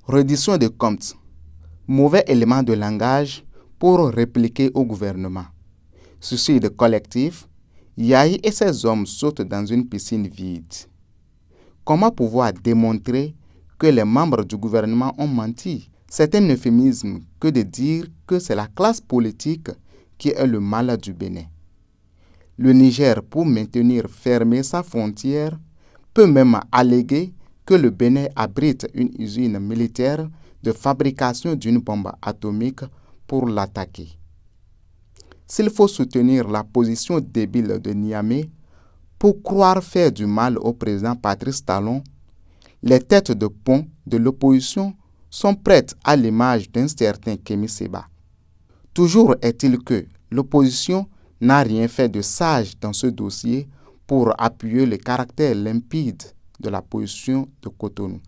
Reddition de comptes. Mauvais élément de langage pour répliquer au gouvernement. Suicide collectif. Yahi et ses hommes sautent dans une piscine vide. Comment pouvoir démontrer que les membres du gouvernement ont menti? C'est un euphémisme que de dire que c'est la classe politique qui est le mal du Bénin. Le Niger, pour maintenir fermée sa frontière, peut même alléguer que le Bénin abrite une usine militaire de fabrication d'une bombe atomique pour l'attaquer. S'il faut soutenir la position débile de Niamey pour croire faire du mal au président Patrice Talon, les têtes de pont de l'opposition sont prêtes à l'image d'un certain Kémi Séba. Toujours est-il que l'opposition n'a rien fait de sage dans ce dossier pour appuyer le caractère limpide de la position de Cotonou.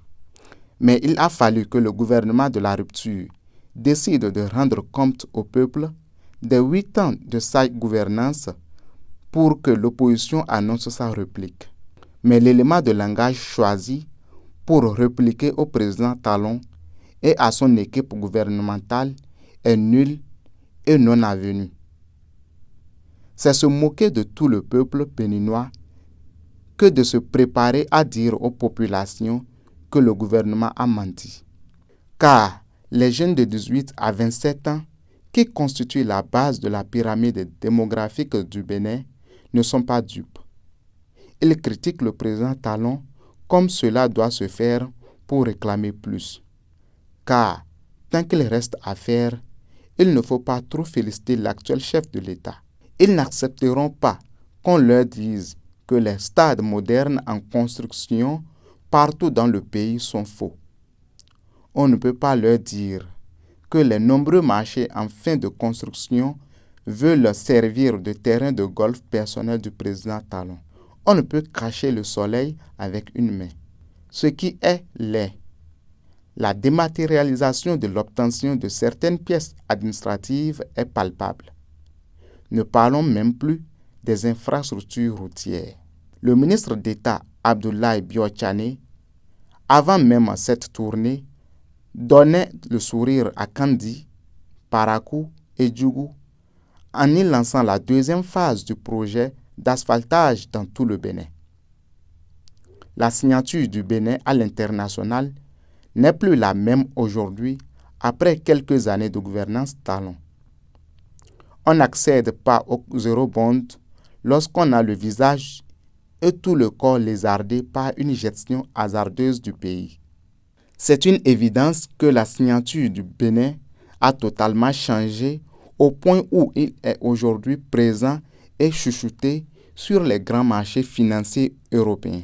Mais il a fallu que le gouvernement de la rupture décide de rendre compte au peuple des 8 ans de sa gouvernance pour que l'opposition annonce sa réplique. Mais l'élément de langage choisi pour répliquer au président Talon et à son équipe gouvernementale est nul et non avenu. C'est se moquer de tout le peuple béninois que de se préparer à dire aux populations que le gouvernement a menti. Car les jeunes de 18 à 27 ans qui constituent la base de la pyramide démographique du Bénin ne sont pas dupes. Ils critiquent le président Talon comme cela doit se faire pour réclamer plus. Car, tant qu'il reste à faire, il ne faut pas trop féliciter l'actuel chef de l'État. Ils n'accepteront pas qu'on leur dise que les stades modernes en construction partout dans le pays sont faux. On ne peut pas leur dire que les nombreux marchés en fin de construction veulent servir de terrain de golf personnel du président Talon. On ne peut cacher le soleil avec une main. Ce qui est laid. La dématérialisation de l'obtention de certaines pièces administratives est palpable. Ne parlons même plus des infrastructures routières. Le ministre d'État Abdoulaye Biotchane, avant même cette tournée, donnait le sourire à Kandi, Parakou et Djougou en y lançant la deuxième phase du projet d'asphaltage dans tout le Bénin. La signature du Bénin à l'international n'est plus la même aujourd'hui après quelques années de gouvernance Talon. On n'accède pas aux eurobonds lorsqu'on a le visage et tout le corps lézardé par une gestion hasardeuse du pays. C'est une évidence que la signature du Bénin a totalement changé au point où il est aujourd'hui présent et chouchouté sur les grands marchés financiers européens.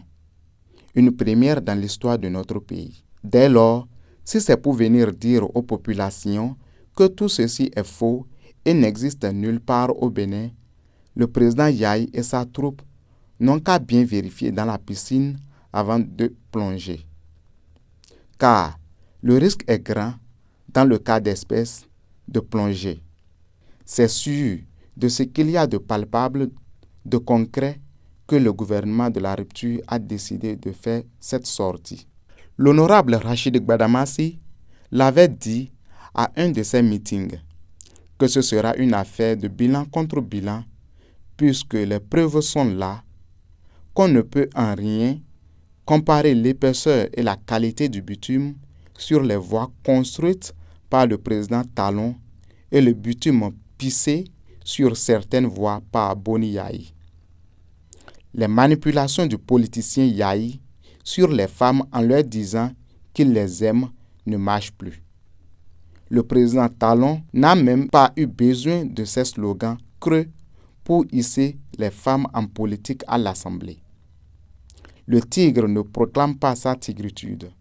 Une première dans l'histoire de notre pays. Dès lors, si c'est pour venir dire aux populations que tout ceci est faux et n'existe nulle part au Bénin, le président Yahi et sa troupe n'ont qu'à bien vérifier dans la piscine avant de plonger. Car le risque est grand, dans le cas d'espèce, de plonger. C'est sûr de ce qu'il y a de palpable, de concret, que le gouvernement de la rupture a décidé de faire cette sortie. L'honorable Rachid Gbadamassi l'avait dit à un de ses meetings que ce sera une affaire de bilan contre bilan, puisque les preuves sont là, qu'on ne peut en rien comparer l'épaisseur et la qualité du bitume sur les voies construites par le président Talon et le bitume pissé sur certaines voies par Boni Yahi. Les manipulations du politicien Yahi sur les femmes en leur disant qu'il les aime ne marchent plus. Le président Talon n'a même pas eu besoin de ces slogans creux pour hisser les femmes en politique à l'Assemblée. Le tigre ne proclame pas sa tigritude.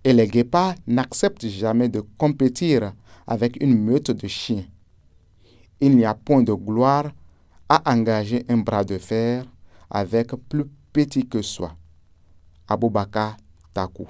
Et les guépards n'acceptent jamais de compétir avec une meute de chiens. Il n'y a point de gloire à engager un bras de fer avec plus petit que soi. Aboubakar Takou.